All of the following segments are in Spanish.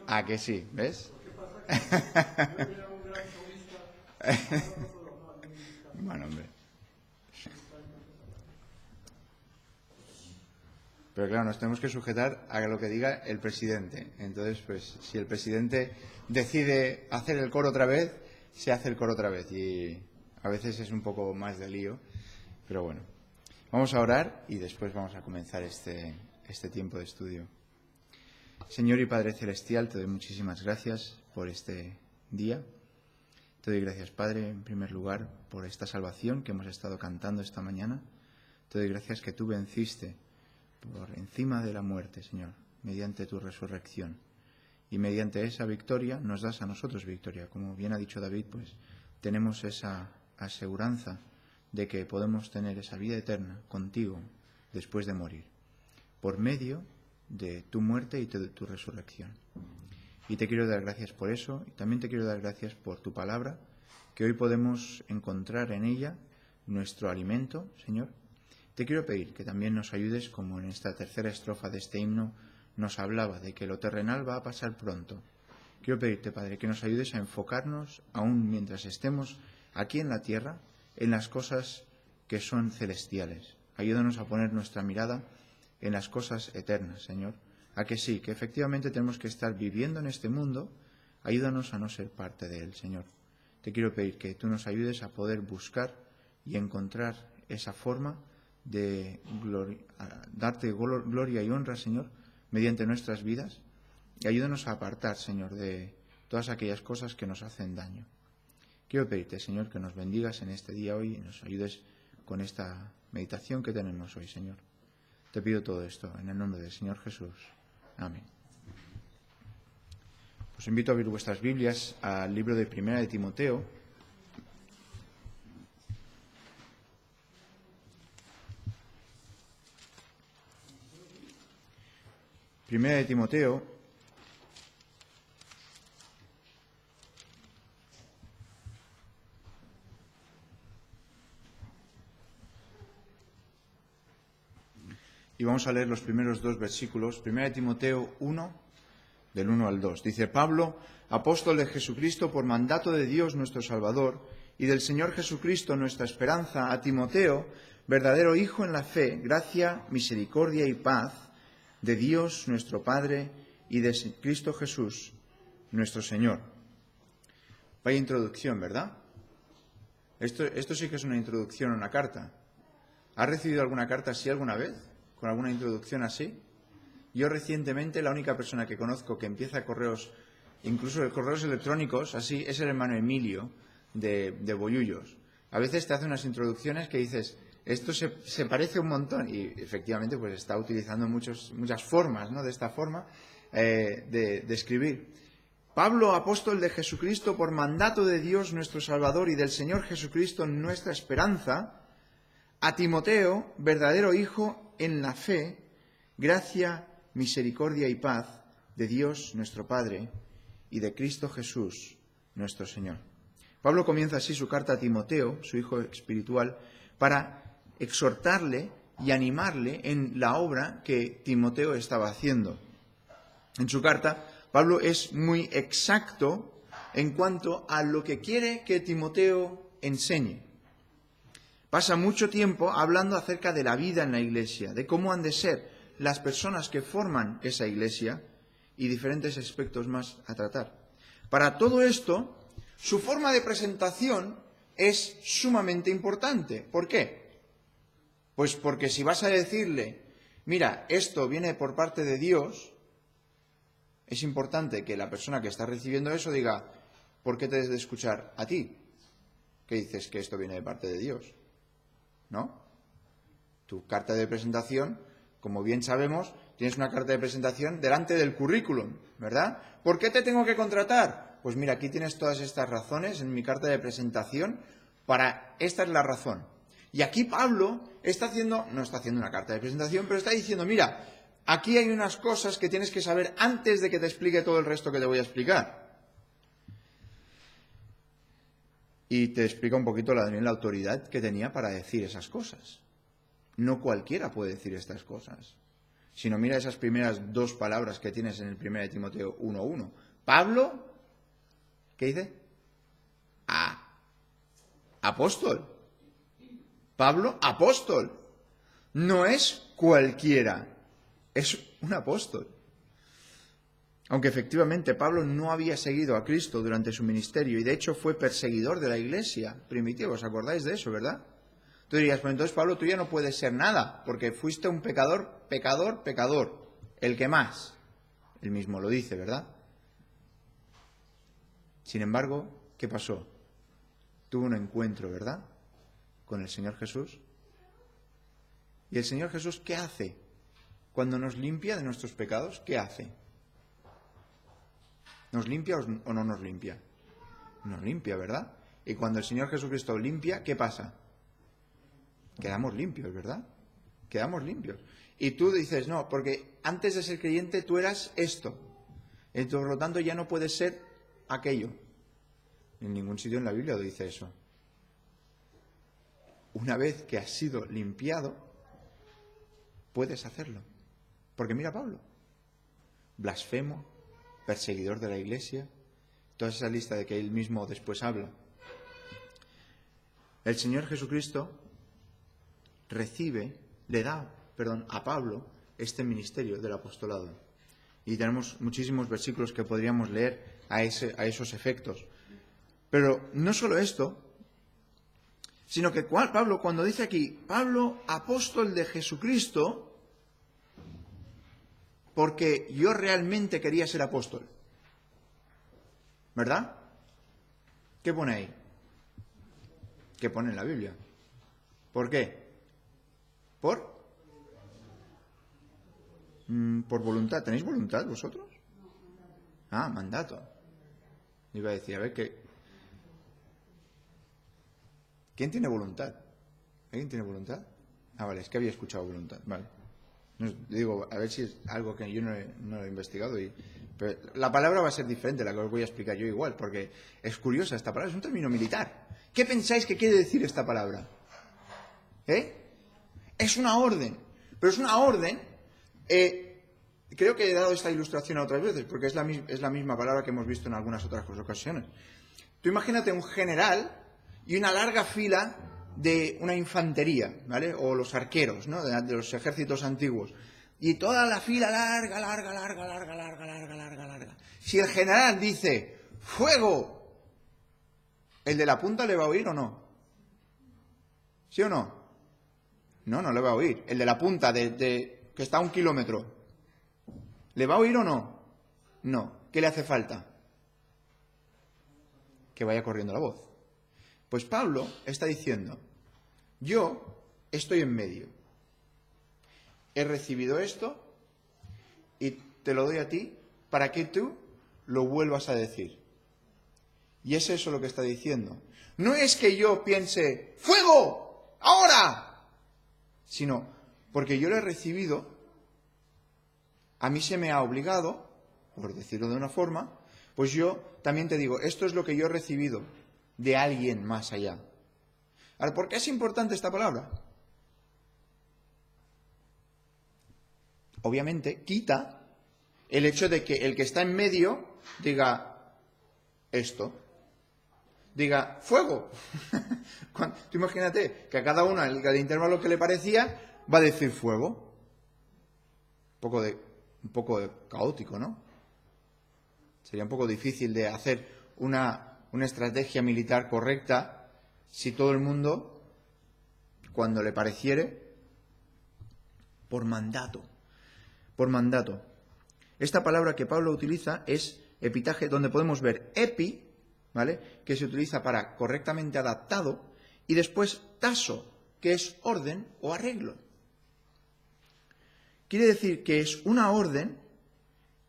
Ah, que sí, ¿ves? Bueno, hombre. Pero claro, nos tenemos que sujetar a lo que diga el presidente. Entonces, pues, si el presidente decide hacer el coro otra vez, se hace el coro otra vez. Y a veces es un poco más de lío. Pero bueno, vamos a orar y después vamos a comenzar este tiempo de estudio. Señor y Padre Celestial, te doy muchísimas gracias por este día. Te doy gracias, Padre, en primer lugar, por esta salvación que hemos estado cantando esta mañana. Te doy gracias que tú venciste por encima de la muerte, Señor, mediante tu resurrección. Y mediante esa victoria nos das a nosotros victoria. Como bien ha dicho David, pues tenemos esa aseguranza de que podemos tener esa vida eterna contigo después de morir, por medio de tu muerte y de tu resurrección. Y te quiero dar gracias por eso, y también te quiero dar gracias por tu palabra, que hoy podemos encontrar en ella nuestro alimento, Señor. Te quiero pedir que también nos ayudes, como en esta tercera estrofa de este himno nos hablaba, de que lo terrenal va a pasar pronto. Quiero pedirte, Padre, que nos ayudes a enfocarnos, aún mientras estemos aquí en la tierra, en las cosas que son celestiales. Ayúdanos a poner nuestra mirada en las cosas eternas, Señor. A que sí, que efectivamente tenemos que estar viviendo en este mundo. Ayúdanos a no ser parte de él, Señor. Te quiero pedir que tú nos ayudes a poder buscar y encontrar esa forma de darte gloria y honra, Señor, mediante nuestras vidas. Y ayúdanos a apartar, Señor, de todas aquellas cosas que nos hacen daño. Quiero pedirte, Señor, que nos bendigas en este día hoy y nos ayudes con esta meditación que tenemos hoy, Señor. Te pido todo esto en el nombre del Señor Jesús. Amén. Os invito a abrir vuestras Biblias al libro de Primera de Timoteo. Primera de Timoteo, y vamos a leer los primeros dos versículos. Primera de Timoteo 1, del 1 al 2. Dice: Pablo, apóstol de Jesucristo, por mandato de Dios nuestro Salvador y del Señor Jesucristo nuestra esperanza, a Timoteo, verdadero hijo en la fe, gracia, misericordia y paz de Dios nuestro Padre y de Cristo Jesús nuestro Señor. Vaya introducción, ¿verdad? Esto sí que es una introducción a una carta. ¿Has recibido alguna carta así alguna vez? ¿Con alguna introducción así? Yo recientemente, la única persona que conozco que empieza correos, incluso correos electrónicos, así, es el hermano Emilio de Bollullos. A veces te hace unas introducciones que dices, esto se parece un montón, y efectivamente pues está utilizando muchas formas, ¿no?, de esta forma de escribir. Pablo, apóstol de Jesucristo, por mandato de Dios nuestro Salvador y del Señor Jesucristo nuestra esperanza, a Timoteo, verdadero hijo en la fe, gracia, misericordia y paz de Dios nuestro Padre y de Cristo Jesús nuestro Señor. Pablo comienza así su carta a Timoteo, su hijo espiritual, para exhortarle y animarle en la obra que Timoteo estaba haciendo. En su carta, Pablo es muy exacto en cuanto a lo que quiere que Timoteo enseñe. Pasa mucho tiempo hablando acerca de la vida en la iglesia, de cómo han de ser las personas que forman esa iglesia y diferentes aspectos más a tratar. Para todo esto, su forma de presentación es sumamente importante. ¿Por qué? Pues porque si vas a decirle, mira, esto viene por parte de Dios, es importante que la persona que está recibiendo eso diga, ¿por qué te debes de escuchar a ti? ¿Qué dices que esto viene de parte de Dios? ¿No? Tu carta de presentación, como bien sabemos, tienes una carta de presentación delante del currículum, ¿verdad? ¿Por qué te tengo que contratar? Pues mira, aquí tienes todas estas razones en mi carta de presentación. Esta es la razón. Y aquí Pablo no está haciendo una carta de presentación, pero está diciendo, mira, aquí hay unas cosas que tienes que saber antes de que te explique todo el resto que te voy a explicar. Y te explica un poquito la autoridad que tenía para decir esas cosas. No cualquiera puede decir estas cosas. Sino mira esas primeras dos palabras que tienes en el 1 Timoteo 1:1. Pablo, ¿qué dice? Apóstol. Pablo, apóstol. No es cualquiera, es un apóstol. Aunque efectivamente Pablo no había seguido a Cristo durante su ministerio y de hecho fue perseguidor de la iglesia primitiva. ¿Os acordáis de eso, verdad? Tú dirías, pues entonces Pablo, tú ya no puedes ser nada, porque fuiste un pecador, el que más. Él mismo lo dice, ¿verdad? Sin embargo, ¿qué pasó? Tuvo un encuentro, ¿verdad?, con el Señor Jesús. ¿Y el Señor Jesús qué hace? Cuando nos limpia de nuestros pecados, ¿qué hace? ¿Nos limpia o no nos limpia? Nos limpia, ¿verdad? Y cuando el Señor Jesucristo limpia, ¿qué pasa? Quedamos limpios, ¿verdad? Quedamos limpios. Y tú dices, no, porque antes de ser creyente tú eras esto. Y por lo tanto ya no puedes ser aquello. En ningún sitio en la Biblia lo dice eso. Una vez que has sido limpiado, puedes hacerlo. Porque mira a Pablo. Blasfemo, perseguidor de la iglesia, toda esa lista de que él mismo después habla. El Señor Jesucristo le da a Pablo este ministerio del apostolado. Y tenemos muchísimos versículos que podríamos leer a esos efectos. Pero no solo esto, sino que Pablo, cuando dice aquí, Pablo, apóstol de Jesucristo, porque yo realmente quería ser apóstol. ¿Verdad? ¿Qué pone ahí? ¿Qué pone en la Biblia? ¿Por qué? ¿Por voluntad. ¿Tenéis voluntad vosotros? Mandato. Iba a decir, a ver qué. ¿Quién tiene voluntad? ¿Alguien tiene voluntad? Vale, es que había escuchado voluntad. Vale. Digo, a ver si es algo que yo no he investigado. Pero la palabra va a ser diferente, la que os voy a explicar yo igual, porque es curiosa esta palabra, es un término militar. ¿Qué pensáis que quiere decir esta palabra? Es una orden, pero es una orden, creo que he dado esta ilustración otras veces, porque es la misma palabra que hemos visto en algunas otras ocasiones. Tú imagínate un general y una larga fila de una infantería, ¿vale? O los arqueros, ¿no? De los ejércitos antiguos. Y toda la fila larga. Si el general dice, ¡fuego!, ¿el de la punta le va a oír o no? ¿Sí o no? No le va a oír. El de la punta, que está a 1 kilómetro, ¿le va a oír o no? No. ¿Qué le hace falta? Que vaya corriendo la voz. Pues Pablo está diciendo, yo estoy en medio. He recibido esto y te lo doy a ti para que tú lo vuelvas a decir. Y es eso lo que está diciendo. No es que yo piense, ¡fuego! ¡Ahora! Sino, porque yo lo he recibido, a mí se me ha obligado, por decirlo de una forma, pues yo también te digo, esto es lo que yo he recibido de alguien más allá. Ahora, ¿por qué es importante esta palabra? Obviamente, quita el hecho de que el que está en medio diga esto. Diga, ¡fuego! Tú imagínate que a cada uno, el intervalo que le parecía, va a decir fuego. Un poco caótico, ¿no? Sería un poco difícil de hacer una estrategia militar correcta si todo el mundo, cuando le pareciere, por mandato. Esta palabra que Pablo utiliza es epitaje, donde podemos ver epi, ¿vale?, que se utiliza para correctamente adaptado, y después taso, que es orden o arreglo. Quiere decir que es una orden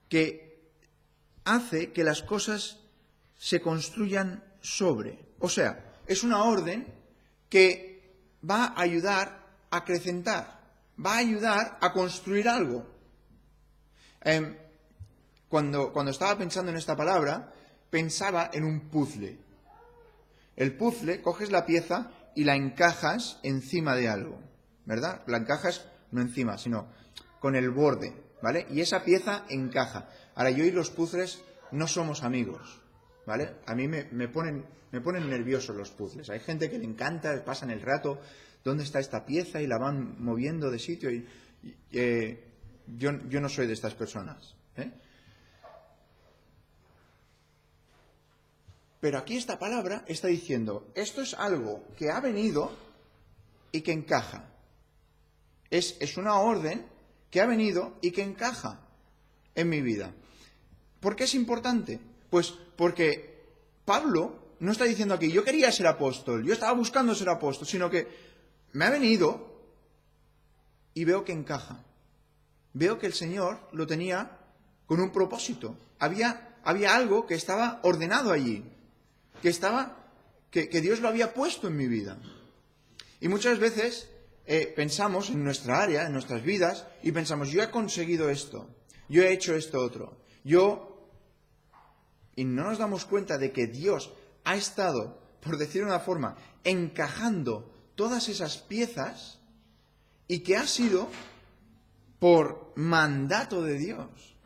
que hace que las cosas se construyan sobre. O sea, es una orden que va a ayudar a acrecentar, va a ayudar a construir algo. Cuando estaba pensando en esta palabra, pensaba en un puzzle. El puzzle, coges la pieza y la encajas encima de algo, ¿verdad? La encajas no encima, sino con el borde, ¿vale? Y esa pieza encaja. Ahora, yo y los puzzles no somos amigos, ¿vale? A mí me ponen nerviosos los puzzles. Hay gente que le encanta, pasan el rato, ¿dónde está esta pieza? Y la van moviendo de sitio. Yo no soy de estas personas, ¿eh? Pero aquí esta palabra está diciendo, esto es algo que ha venido y que encaja. Es una orden que ha venido y que encaja en mi vida. ¿Por qué es importante? Pues porque Pablo no está diciendo aquí, yo quería ser apóstol, yo estaba buscando ser apóstol, sino que me ha venido y veo que encaja. Veo que el Señor lo tenía con un propósito. Había algo que estaba ordenado allí, que Dios lo había puesto en mi vida. Y muchas veces pensamos en nuestra área, en nuestras vidas, y pensamos, yo he conseguido esto, yo he hecho esto otro, y no nos damos cuenta de que Dios ha estado, por decir de una forma, encajando todas esas piezas y que ha sido por mandato de Dios.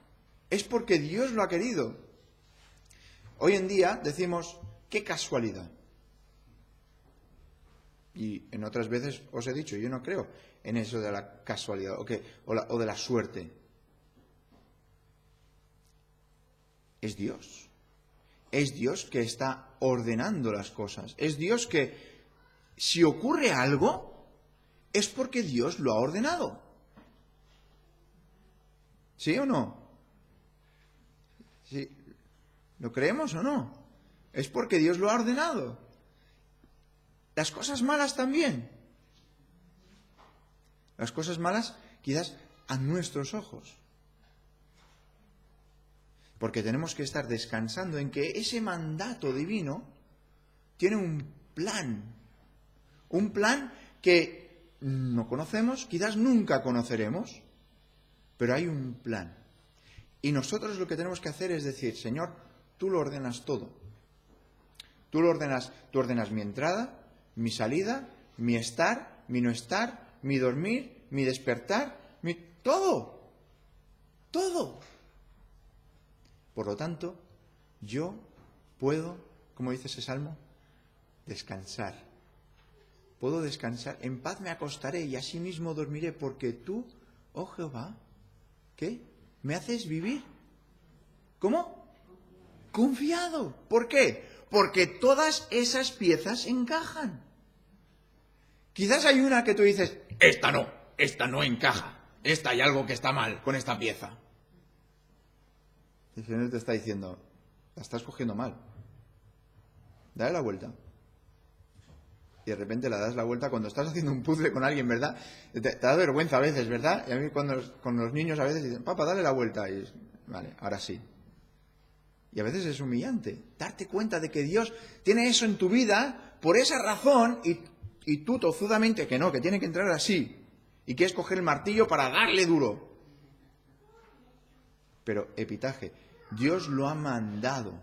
Es porque Dios lo ha querido. Hoy en día decimos, qué casualidad. Y en otras veces os he dicho, yo no creo en eso de la casualidad o de la suerte. Es Dios. Es Dios que está ordenando las cosas. Es Dios que, si ocurre algo, es porque Dios lo ha ordenado. ¿Sí o no? ¿Sí? ¿Lo creemos o no? Es porque Dios lo ha ordenado. Las cosas malas también. Las cosas malas quizás a nuestros ojos. Porque tenemos que estar descansando en que ese mandato divino tiene un plan. Un plan que no conocemos, quizás nunca conoceremos, pero hay un plan. Y nosotros lo que tenemos que hacer es decir, Señor, tú lo ordenas todo. Tú ordenas mi entrada, mi salida, mi estar, mi no estar, mi dormir, mi despertar, todo. Todo. Por lo tanto, yo puedo, como dice ese salmo, descansar. Puedo descansar, en paz me acostaré y asimismo dormiré, porque tú, oh Jehová, ¿qué? ¿Me haces vivir? ¿Cómo? Confiado. ¿Por qué? Porque todas esas piezas encajan. Quizás hay una que tú dices, esta no encaja. Esta hay algo que está mal con esta pieza. El Señor te está diciendo, la estás cogiendo mal. Dale la vuelta. Y de repente la das la vuelta cuando estás haciendo un puzzle con alguien, ¿verdad? Te da vergüenza a veces, ¿verdad? Y a mí con los niños a veces dicen, papá, dale la vuelta. Y vale, ahora sí. Y a veces es humillante darte cuenta de que Dios tiene eso en tu vida por esa razón y tú tozudamente que no, que tiene que entrar así. Y quieres coger el martillo para darle duro. Pero epitaje, Dios lo ha mandado.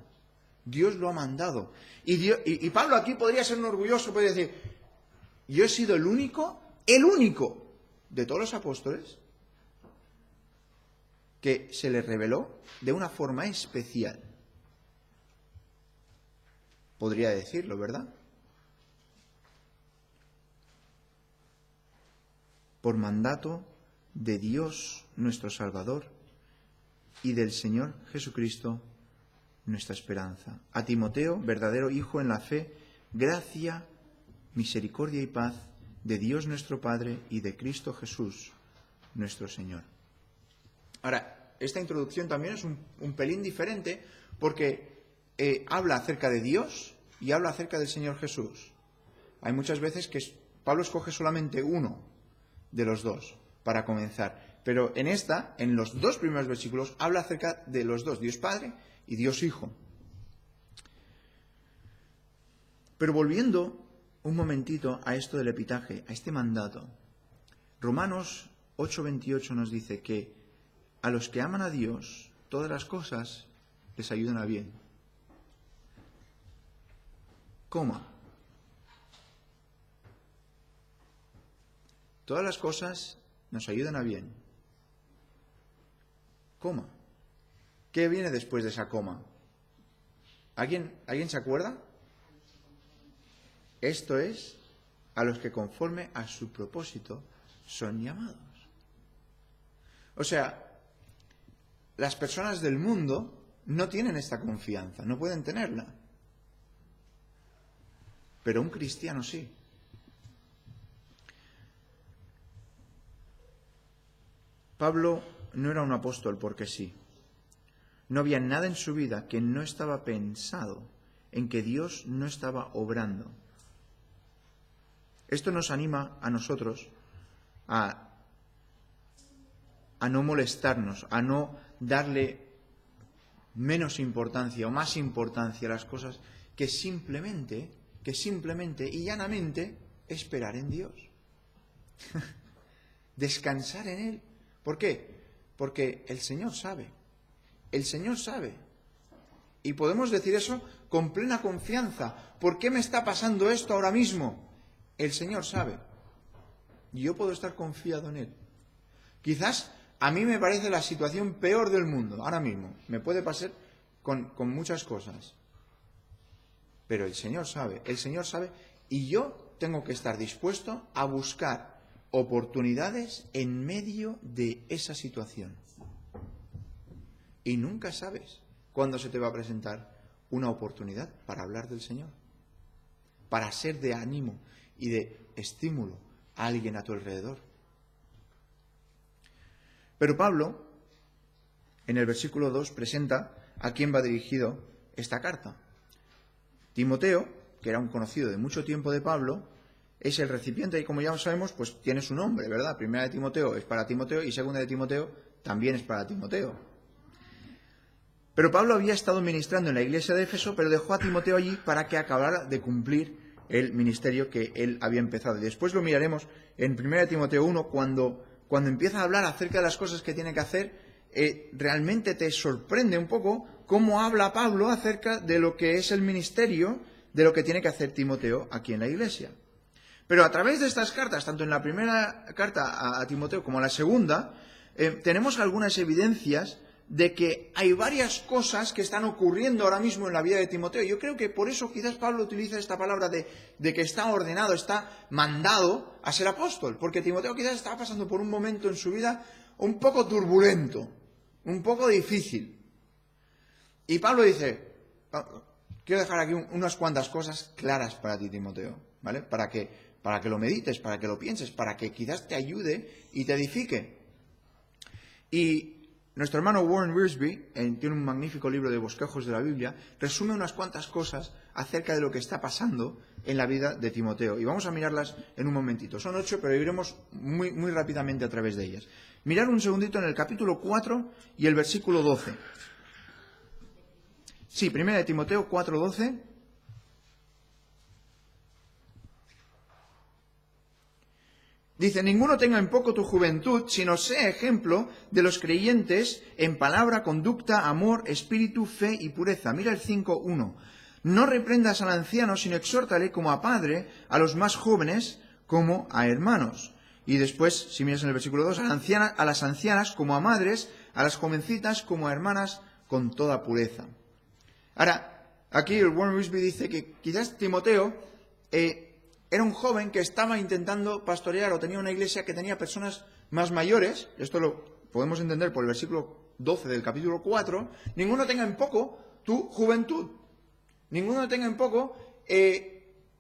Dios lo ha mandado. Y Pablo aquí podría ser un orgulloso, puede decir, yo he sido el único de todos los apóstoles que se le reveló de una forma especial. Podría decirlo, ¿verdad? Por mandato de Dios nuestro Salvador y del Señor Jesucristo nuestra esperanza. A Timoteo, verdadero hijo en la fe, gracia, misericordia y paz de Dios nuestro Padre y de Cristo Jesús nuestro Señor. Ahora, esta introducción también es un pelín diferente porque habla acerca de Dios y habla acerca del Señor Jesús. Hay muchas veces que Pablo escoge solamente uno de los dos para comenzar. Pero en los dos primeros versículos, habla acerca de los dos, Dios Padre y Dios Hijo. Pero volviendo un momentito a esto del epitaje, a este mandato, Romanos 8:28 nos dice que a los que aman a Dios, todas las cosas les ayudan a bien. ¿Cómo? Todas las cosas nos ayudan a bien. coma. ¿Qué viene después de esa coma? ¿Alguien se acuerda? Esto es a los que conforme a su propósito son llamados. O sea, las personas del mundo no tienen esta confianza, no pueden tenerla. Pero un cristiano sí. Pablo no era un apóstol porque sí. No había nada en su vida que no estaba pensado en que Dios no estaba obrando. Esto nos anima a nosotros a no molestarnos, a no darle menos importancia o más importancia a las cosas que simplemente y llanamente esperar en Dios. Descansar en Él. ¿Por qué? Porque el Señor sabe. El Señor sabe. Y podemos decir eso con plena confianza. ¿Por qué me está pasando esto ahora mismo? El Señor sabe. Y yo puedo estar confiado en Él. Quizás a mí me parece la situación peor del mundo, ahora mismo. Me puede pasar con muchas cosas. Pero el Señor sabe y yo tengo que estar dispuesto a buscar oportunidades en medio de esa situación. Y nunca sabes cuándo se te va a presentar una oportunidad para hablar del Señor, para ser de ánimo y de estímulo a alguien a tu alrededor. Pero Pablo, en el versículo 2, presenta a quién va dirigido esta carta. Timoteo, que era un conocido de mucho tiempo de Pablo, es el recipiente y como ya sabemos, pues tiene su nombre, ¿verdad? Primera de Timoteo es para Timoteo y segunda de Timoteo también es para Timoteo. Pero Pablo había estado ministrando en la iglesia de Éfeso, pero dejó a Timoteo allí para que acabara de cumplir el ministerio que él había empezado. Y después lo miraremos en Primera de Timoteo 1, cuando empieza a hablar acerca de las cosas que tiene que hacer, realmente te sorprende un poco cómo habla Pablo acerca de lo que es el ministerio, de lo que tiene que hacer Timoteo aquí en la iglesia. Pero a través de estas cartas, tanto en la primera carta a Timoteo como en la segunda, tenemos algunas evidencias de que hay varias cosas que están ocurriendo ahora mismo en la vida de Timoteo. Yo creo que por eso quizás Pablo utiliza esta palabra de que está ordenado, está mandado a ser apóstol, porque Timoteo quizás estaba pasando por un momento en su vida un poco turbulento, un poco difícil. Y Pablo dice, quiero dejar aquí unas cuantas cosas claras para ti, Timoteo, ¿vale? Para que lo medites, para que lo pienses, para que quizás te ayude y te edifique. Y nuestro hermano Warren Wiersbe, tiene un magnífico libro de bosquejos de la Biblia, resume unas cuantas cosas acerca de lo que está pasando en la vida de Timoteo. Y vamos a mirarlas en un momentito. Son 8, pero iremos muy, muy rápidamente a través de ellas. Mirad un segundito en el capítulo 4 y el versículo 12. Sí, primera de Timoteo 4:12. Dice, ninguno tenga en poco tu juventud, sino sea ejemplo de los creyentes en palabra, conducta, amor, espíritu, fe y pureza. Mira el 5:1. No reprendas al anciano, sino exhórtale como a padre, a los más jóvenes como a hermanos. Y después, si miras en el versículo 2, a las ancianas como a madres, a las jovencitas como a hermanas con toda pureza. Ahora, aquí el Warren Wiersbe dice que quizás Timoteo era un joven que estaba intentando pastorear o tenía una iglesia que tenía personas más mayores. Esto lo podemos entender por el versículo 12 del capítulo 4. Ninguno tenga en poco tu juventud. Ninguno tenga en poco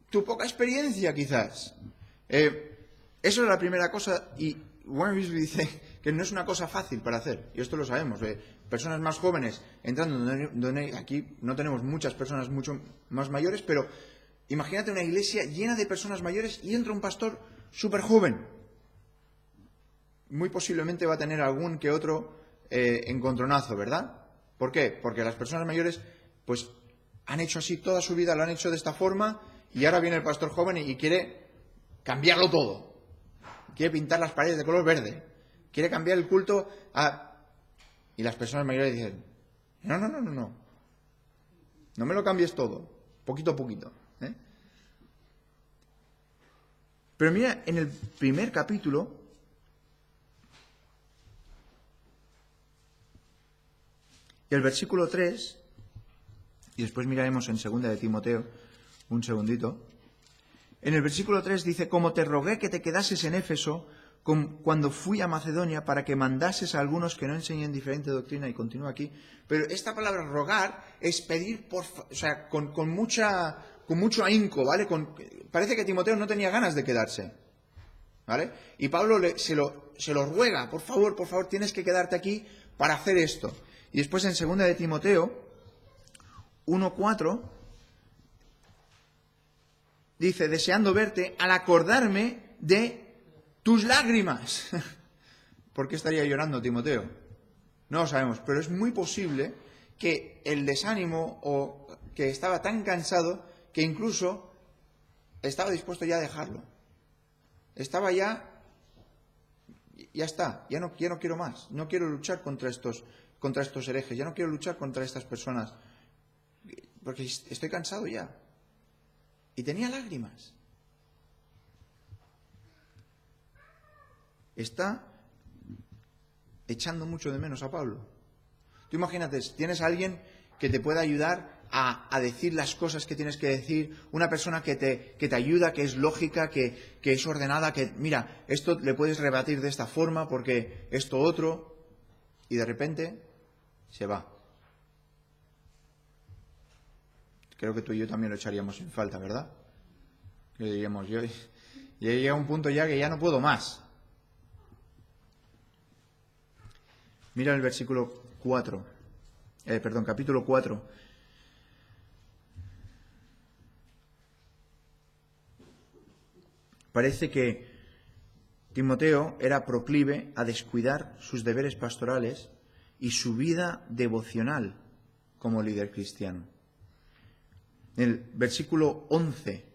tu poca experiencia, quizás. Eso es la primera cosa. Y Warren Wiersbe dice que no es una cosa fácil para hacer. Y esto lo sabemos. Personas más jóvenes entrando donde aquí no tenemos muchas personas mucho más mayores, pero imagínate una iglesia llena de personas mayores y entra un pastor súper joven. Muy posiblemente va a tener algún que otro encontronazo, ¿verdad? ¿Por qué? Porque las personas mayores pues han hecho así toda su vida, lo han hecho de esta forma y ahora viene el pastor joven y quiere cambiarlo todo. Quiere pintar las paredes de color verde. Quiere cambiar el culto a... Y las personas mayores dicen, no. No me lo cambies todo, poquito a poquito. Pero mira, en el primer capítulo, Y el versículo 3, y después miraremos en 2 de Timoteo, un segundito. En el versículo 3 dice, como te rogué que te quedases en Éfeso cuando fui a Macedonia para que mandases a algunos que no enseñen diferente doctrina, y continúa aquí. Pero esta palabra rogar es pedir con mucho ahínco, ¿vale? Parece que Timoteo no tenía ganas de quedarse, ¿vale? Y Pablo se lo ruega, por favor, tienes que quedarte aquí para hacer esto. Y después en 2 de Timoteo 1:4 dice, deseando verte, al acordarme de tus lágrimas. ¿Por qué estaría llorando Timoteo? No lo sabemos, pero es muy posible que el desánimo o que estaba tan cansado que incluso estaba dispuesto ya a dejarlo. Estaba ya está, ya no quiero más, no quiero luchar contra estos herejes, ya no quiero luchar contra estas personas, porque estoy cansado ya. Y tenía lágrimas. Está echando mucho de menos a Pablo. Tú imagínate, tienes a alguien que te pueda ayudar a decir las cosas que tienes que decir, una persona que te ayuda, que es lógica, que es ordenada, que mira, esto le puedes rebatir de esta forma porque esto otro, y de repente se va. Creo que tú y yo también lo echaríamos en falta, ¿verdad? Que diríamos, yo llegué a un punto ya que ya no puedo más. Mira el versículo 4, capítulo 4. Parece que Timoteo era proclive a descuidar sus deberes pastorales y su vida devocional como líder cristiano. En el versículo 11,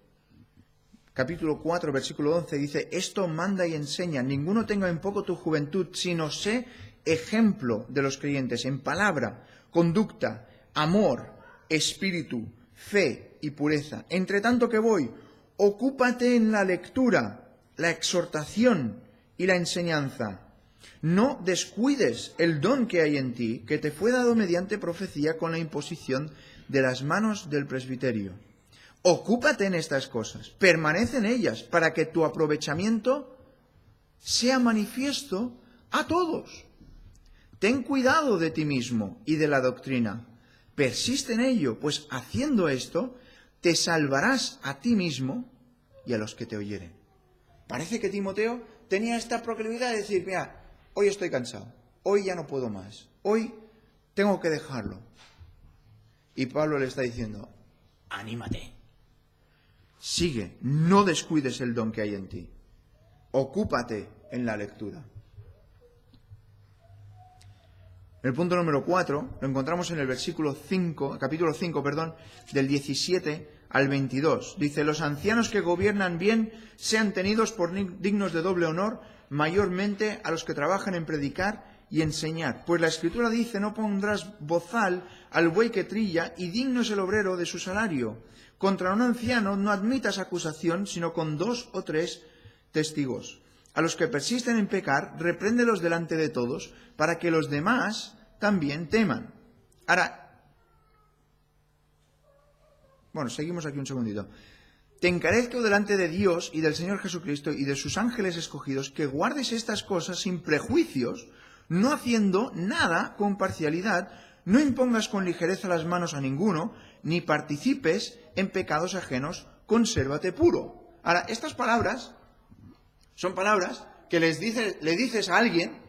capítulo 4, versículo 11, dice, esto manda y enseña, ninguno tenga en poco tu juventud, sino sé ejemplo de los creyentes en palabra, conducta, amor, espíritu, fe y pureza. Entre tanto que voy, ocúpate en la lectura, la exhortación y la enseñanza. No descuides el don que hay en ti, que te fue dado mediante profecía con la imposición de las manos del presbiterio. Ocúpate en estas cosas, permanece en ellas, para que tu aprovechamiento sea manifiesto a todos. Ten cuidado de ti mismo y de la doctrina. Persiste en ello, pues haciendo esto, te salvarás a ti mismo y a los que te oyeren. Parece que Timoteo tenía esta proclividad de decir, mira, hoy estoy cansado, hoy ya no puedo más, hoy tengo que dejarlo. Y Pablo le está diciendo, anímate, sigue, no descuides el don que hay en ti, ocúpate en la lectura. El punto número 4 lo encontramos en el versículo 5, capítulo 5, del 17 al 22. Dice, los ancianos que gobiernan bien sean tenidos por dignos de doble honor, mayormente a los que trabajan en predicar y enseñar. Pues la Escritura dice, no pondrás bozal al buey que trilla, y digno es el obrero de su salario. Contra un anciano no admitas acusación, sino con 2 o 3 testigos. A los que persisten en pecar, repréndelos delante de todos, para que los demás también teman. Ahora, seguimos aquí un segundito. Te encarezco delante de Dios y del Señor Jesucristo y de sus ángeles escogidos, que guardes estas cosas sin prejuicios, no haciendo nada con parcialidad, no impongas con ligereza las manos a ninguno, ni participes en pecados ajenos, consérvate puro. Ahora, estas palabras son palabras que le dices a alguien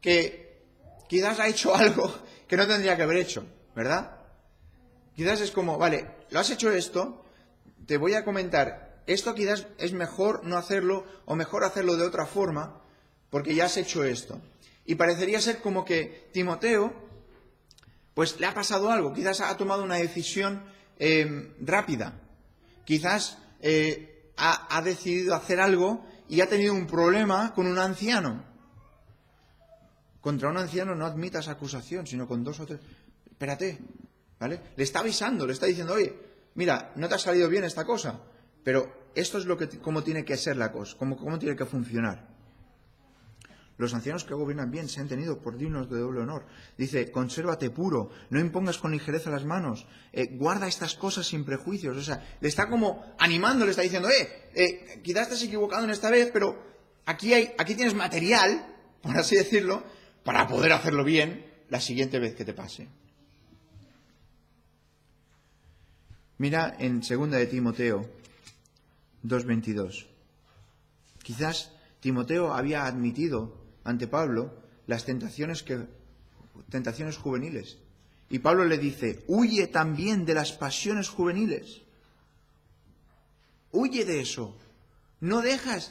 que quizás ha hecho algo que no tendría que haber hecho, ¿verdad? Quizás es como, vale, lo has hecho esto, te voy a comentar, esto quizás es mejor no hacerlo o mejor hacerlo de otra forma porque ya has hecho esto. Y parecería ser como que Timoteo, pues le ha pasado algo, quizás ha tomado una decisión rápida, quizás ha decidido hacer algo y ha tenido un problema con un anciano. Contra un anciano no admitas acusación, sino con 2 o 3. Espérate, ¿vale? Le está avisando, le está diciendo, oye, mira, no te ha salido bien esta cosa, pero esto es cómo tiene que ser la cosa, cómo tiene que funcionar. Los ancianos que gobiernan bien sean tenidos por dignos de doble honor. Dice, consérvate puro, no impongas con ligereza las manos, guarda estas cosas sin prejuicios. O sea, le está como animando, le está diciendo, quizás estás equivocado en esta vez, pero aquí tienes material, por así decirlo, para poder hacerlo bien la siguiente vez que te pase. Mira en 2 de Timoteo 2:22. Quizás Timoteo había admitido ante Pablo las tentaciones juveniles. Y Pablo le dice, huye también de las pasiones juveniles. Huye de eso. No dejes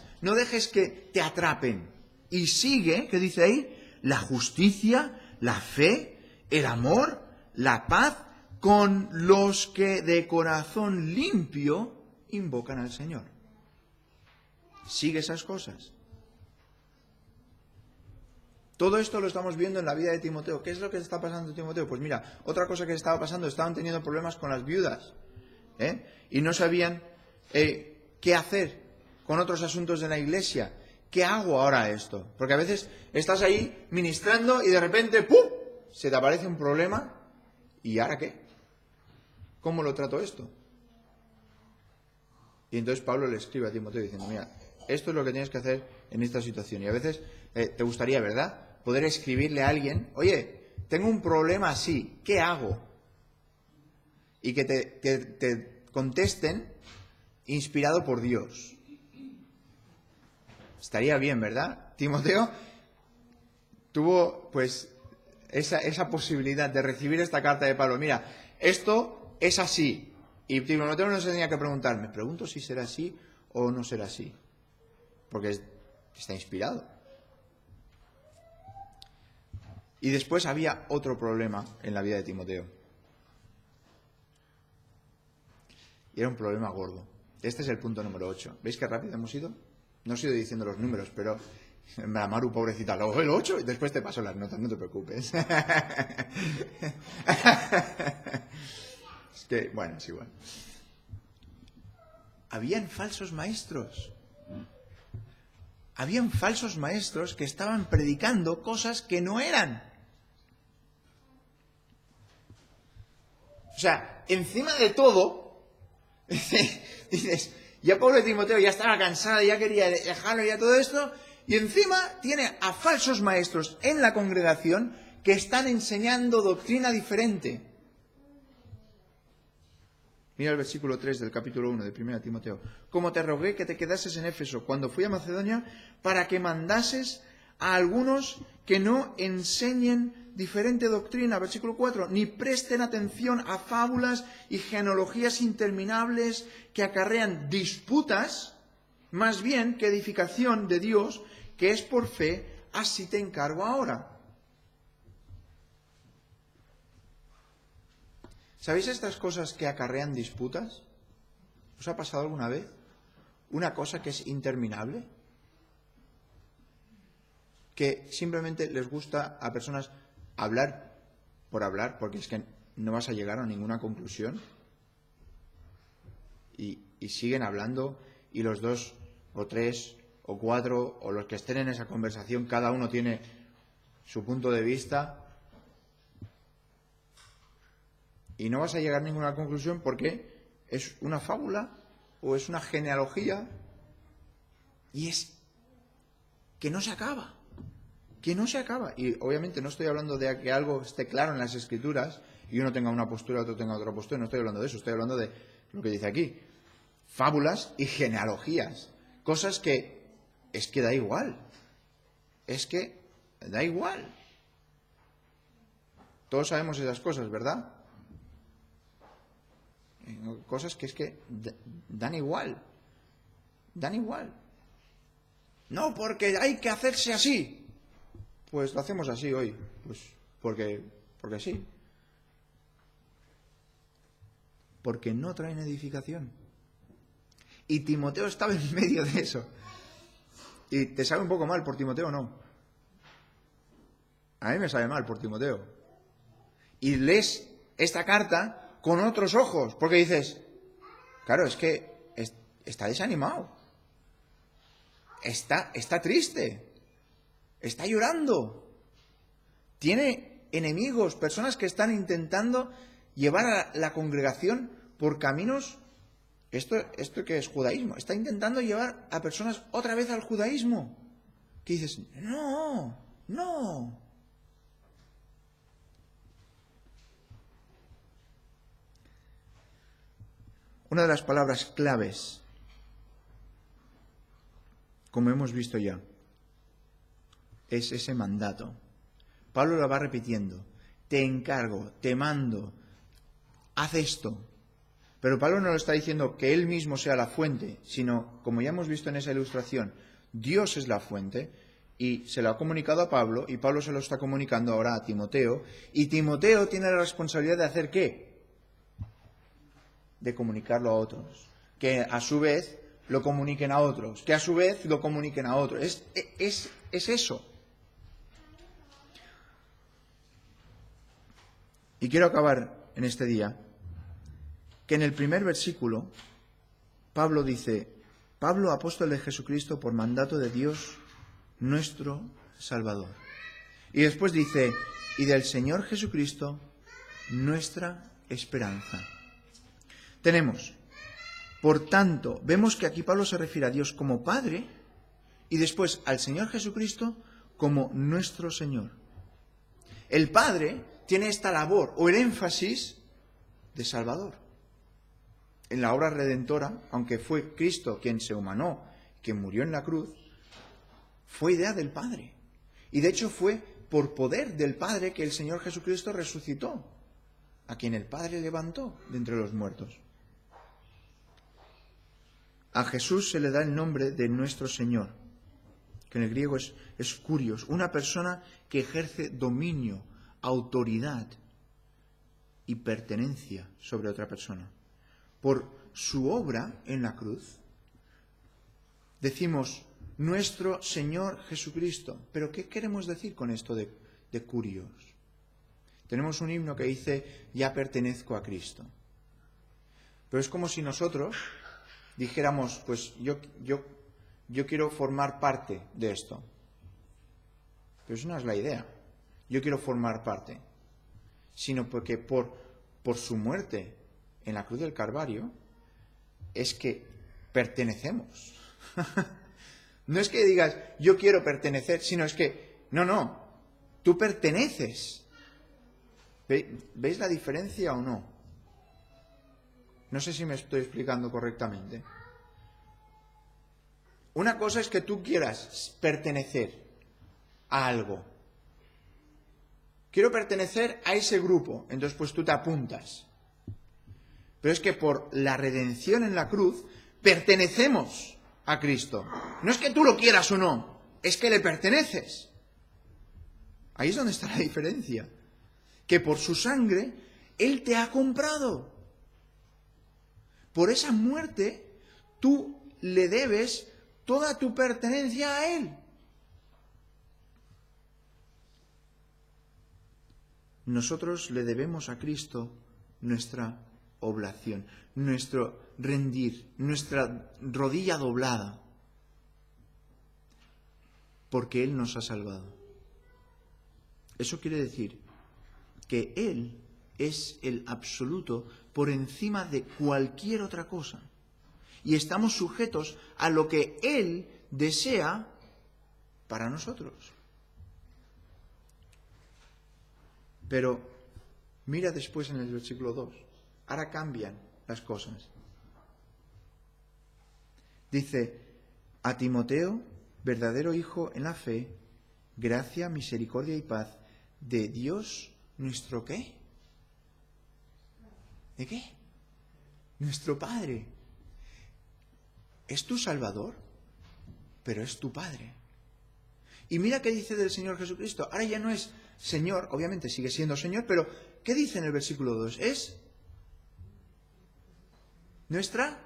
que te atrapen. Y sigue, ¿qué dice ahí? La justicia, la fe, el amor, la paz, con los que de corazón limpio invocan al Señor. Sigue esas cosas. Todo esto lo estamos viendo en la vida de Timoteo. ¿Qué es lo que está pasando en Timoteo? Pues mira, otra cosa que estaba pasando, estaban teniendo problemas con las viudas, y no sabían qué hacer con otros asuntos de la iglesia. ¿Qué hago ahora esto? Porque a veces estás ahí ministrando y de repente, ¡pum!, se te aparece un problema. ¿Y ahora qué? ¿Cómo lo trato esto? Y entonces Pablo le escribe a Timoteo diciendo, mira, esto es lo que tienes que hacer en esta situación. Y a veces te gustaría, ¿verdad?, poder escribirle a alguien, oye, tengo un problema así, ¿qué hago? Y que te contesten inspirado por Dios. Estaría bien, ¿verdad? Timoteo tuvo, pues, esa posibilidad de recibir esta carta de Pablo. Mira, esto es así. Y Timoteo no se tenía que preguntar, me pregunto si será así o no será así. Porque está inspirado. Y después había otro problema en la vida de Timoteo. Y era un problema gordo. Este es el punto número 8. ¿Veis qué rápido hemos ido? No os he ido diciendo los números, pero la Maru, pobrecita, luego el 8 y después te paso las notas, no te preocupes. Es que, bueno, es igual. Habían falsos maestros. Habían falsos maestros que estaban predicando cosas que no eran. O sea, encima de todo, dices, ya pobre Timoteo ya estaba cansado, ya quería dejarlo, ya todo esto, y encima tiene a falsos maestros en la congregación que están enseñando doctrina diferente. Mira el versículo 3 del capítulo 1 de 1 Timoteo. Como te rogué que te quedases en Éfeso cuando fui a Macedonia, para que mandases a algunos que no enseñen diferente doctrina, versículo 4, ni presten atención a fábulas y genealogías interminables que acarrean disputas, más bien que edificación de Dios, que es por fe, así te encargo ahora. ¿Sabéis estas cosas que acarrean disputas? ¿Os ha pasado alguna vez? Una cosa que es interminable, que simplemente les gusta a personas hablar por hablar, porque es que no vas a llegar a ninguna conclusión, y siguen hablando, y los 2 o 3 o 4 o los que estén en esa conversación, cada uno tiene su punto de vista, y no vas a llegar a ninguna conclusión porque es una fábula o es una genealogía, y es que no se acaba. Que no se acaba. Y obviamente no estoy hablando de que algo esté claro en las Escrituras y uno tenga una postura, otro tenga otra postura. No estoy hablando de eso. Estoy hablando de lo que dice aquí. Fábulas y genealogías. Cosas que es que da igual. Es que da igual. Todos sabemos esas cosas, ¿verdad? Cosas que es que dan igual. Dan igual. No, porque hay que hacerse así. Pues lo hacemos así hoy, pues porque sí. Porque no traen edificación. Y Timoteo estaba en medio de eso. ¿Y te sabe un poco mal por Timoteo o no? A mí me sabe mal por Timoteo. Y lees esta carta con otros ojos, porque dices, claro, es que está desanimado. Está triste. Está llorando. Tiene enemigos, personas que están intentando llevar a la congregación por caminos. ¿Esto qué es judaísmo? Está intentando llevar a personas otra vez al judaísmo. Que dices, no. Una de las palabras claves, como hemos visto ya, es ese mandato. Pablo lo va repitiendo. Te encargo, te mando, haz esto. Pero Pablo no lo está diciendo que él mismo sea la fuente, sino, como ya hemos visto en esa ilustración, Dios es la fuente y se lo ha comunicado a Pablo y Pablo se lo está comunicando ahora a Timoteo. Y Timoteo tiene la responsabilidad de hacer ¿qué? De comunicarlo a otros. Que a su vez lo comuniquen a otros. Que a su vez lo comuniquen a otros. Es eso. Y quiero acabar en este día que en el primer versículo Pablo dice, Pablo, apóstol de Jesucristo por mandato de Dios, nuestro Salvador. Y después dice, y del Señor Jesucristo, nuestra esperanza. Tenemos, por tanto, vemos que aquí Pablo se refiere a Dios como Padre y después al Señor Jesucristo como nuestro Señor. El Padre tiene esta labor o el énfasis de Salvador. En la obra redentora, aunque fue Cristo quien se humanó, quien murió en la cruz, fue idea del Padre. Y de hecho fue por poder del Padre que el Señor Jesucristo resucitó, a quien el Padre levantó de entre los muertos. A Jesús se le da el nombre de nuestro Señor, que en el griego es kurios, una persona que ejerce dominio, autoridad y pertenencia sobre otra persona. Por su obra en la cruz, decimos nuestro Señor Jesucristo. ¿Pero qué queremos decir con esto de kurios? Tenemos un himno que dice, ya pertenezco a Cristo. Pero es como si nosotros dijéramos, pues yo quiero formar parte de esto. Pero eso no es la idea. Yo quiero formar parte. Sino porque por su muerte en la cruz del Calvario es que pertenecemos. No es que digas, yo quiero pertenecer, sino es que, no, tú perteneces. ¿Veis la diferencia o no? No sé si me estoy explicando correctamente. Una cosa es que tú quieras pertenecer a algo. Quiero pertenecer a ese grupo, entonces pues tú te apuntas. Pero es que por la redención en la cruz pertenecemos a Cristo. No es que tú lo quieras o no, es que le perteneces. Ahí es donde está la diferencia. Que por su sangre Él te ha comprado. Por esa muerte tú le debes toda tu pertenencia a Él. Nosotros le debemos a Cristo nuestra oblación, nuestro rendir, nuestra rodilla doblada, porque Él nos ha salvado. Eso quiere decir que Él es el absoluto por encima de cualquier otra cosa. Y estamos sujetos a lo que Él desea para nosotros. Pero mira después en el versículo 2. Ahora cambian las cosas. Dice, a Timoteo, verdadero hijo en la fe, gracia, misericordia y paz de Dios nuestro ¿qué? ¿De qué? Nuestro Padre. Es tu Salvador, pero es tu Padre. Y mira qué dice del Señor Jesucristo. Ahora ya no es Señor, obviamente sigue siendo Señor, pero ¿qué dice en el versículo 2? Es nuestra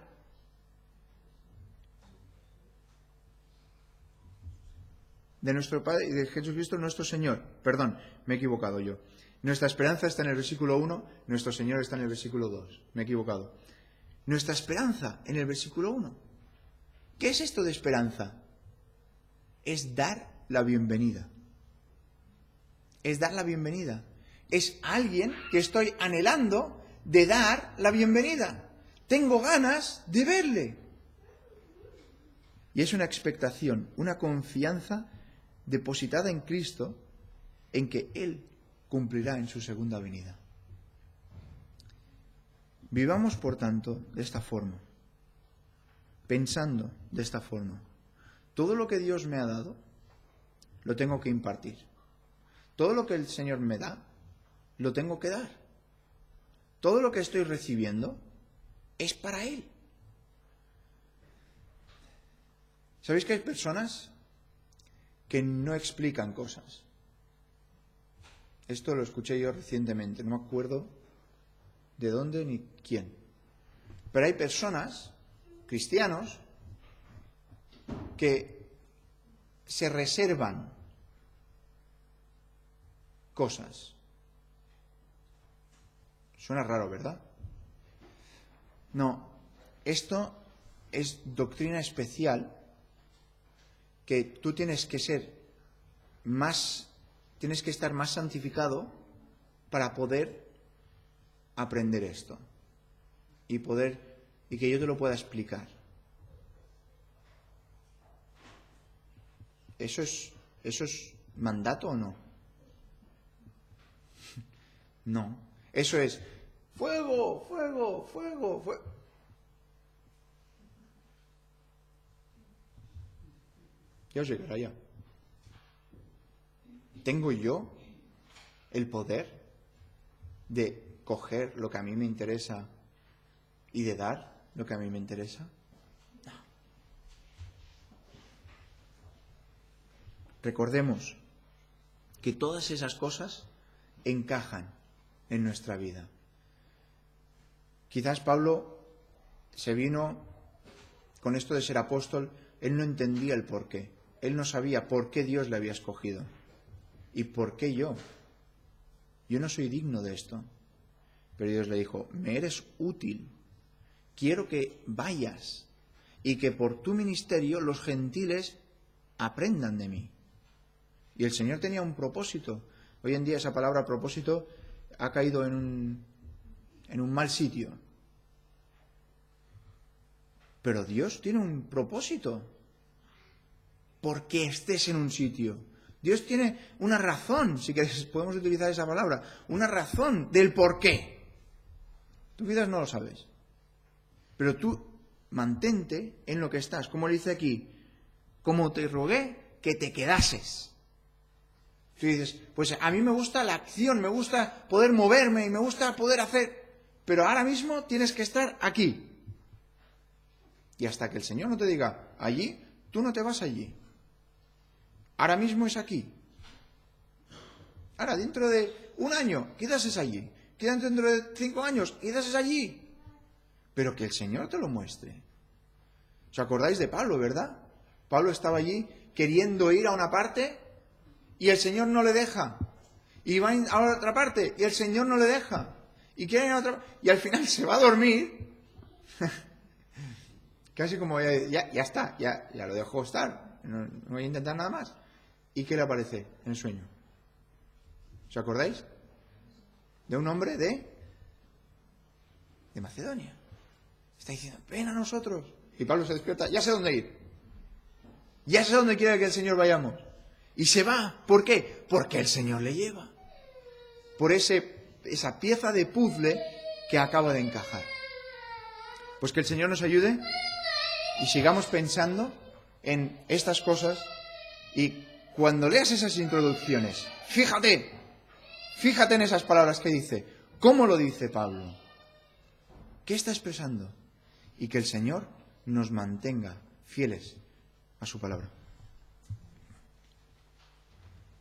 de nuestro Padre y de Jesucristo nuestro Señor. Perdón, me he equivocado yo. Nuestra esperanza está en el versículo 1, nuestro Señor está en el versículo 2. Me he equivocado. Nuestra esperanza en el versículo 1. ¿Qué es esto de esperanza? Es dar la bienvenida. Es dar la bienvenida. Es alguien que estoy anhelando de dar la bienvenida. Tengo ganas de verle. Y es una expectación, una confianza depositada en Cristo, en que Él cumplirá en su segunda venida. Vivamos, por tanto, de esta forma, pensando de esta forma. Todo lo que Dios me ha dado, lo tengo que impartir. Todo lo que el Señor me da, lo tengo que dar. Todo lo que estoy recibiendo es para Él. ¿Sabéis que hay personas que no explican cosas? Esto lo escuché yo recientemente, no me acuerdo de dónde ni quién. Pero hay personas, cristianos, que se reservan cosas. Suena raro, ¿verdad? No, esto es doctrina especial que tú tienes que estar más santificado para poder aprender esto y que yo te lo pueda explicar. ¿Eso es mandato o no? No. Eso es fuego, fuego, fuego, fuego. Ya os llegará ya. ¿Tengo yo el poder de coger lo que a mí me interesa y de dar lo que a mí me interesa? No. Recordemos que todas esas cosas encajan en nuestra vida. Quizás Pablo se vino con esto de ser apóstol, él no entendía el porqué. Él no sabía por qué Dios le había escogido. ¿Y por qué yo? Yo no soy digno de esto. Pero Dios le dijo, me eres útil. Quiero que vayas y que por tu ministerio los gentiles aprendan de mí. Y el Señor tenía un propósito. Hoy en día esa palabra propósito ha caído en un mal sitio. Pero Dios tiene un propósito. Porque estés en un sitio. Dios tiene una razón, si queréis, podemos utilizar esa palabra, una razón del por qué. Tú quizás no lo sabes. Pero tú mantente en lo que estás. Como le dice aquí, como te rogué que te quedases. Tú dices, pues a mí me gusta la acción, me gusta poder moverme y me gusta poder hacer, pero ahora mismo tienes que estar aquí. Y hasta que el Señor no te diga, allí, tú no te vas allí. Ahora mismo es aquí. Ahora, dentro de un año, quizás es allí. Quizás dentro de 5 años, quizás es allí. Pero que el Señor te lo muestre. ¿Os acordáis de Pablo, verdad? Pablo estaba allí queriendo ir a una parte y el Señor no le deja. Y va a otra parte y el Señor no le deja. Y quiere ir a otra y al final se va a dormir. Casi como ya está, ya lo dejo estar. No voy a intentar nada más. ¿Y qué le aparece en el sueño? ¿Os acordáis? De un hombre de Macedonia. Está diciendo, ven a nosotros. Y Pablo se despierta, ya sé dónde ir. Ya sé dónde quiere que el Señor vayamos. Y se va. ¿Por qué? Porque el Señor le lleva. Por esa pieza de puzzle que acaba de encajar. Pues que el Señor nos ayude y sigamos pensando en estas cosas. Y cuando leas esas introducciones, fíjate en esas palabras que dice. ¿Cómo lo dice Pablo? ¿Qué está expresando? Y que el Señor nos mantenga fieles a su palabra.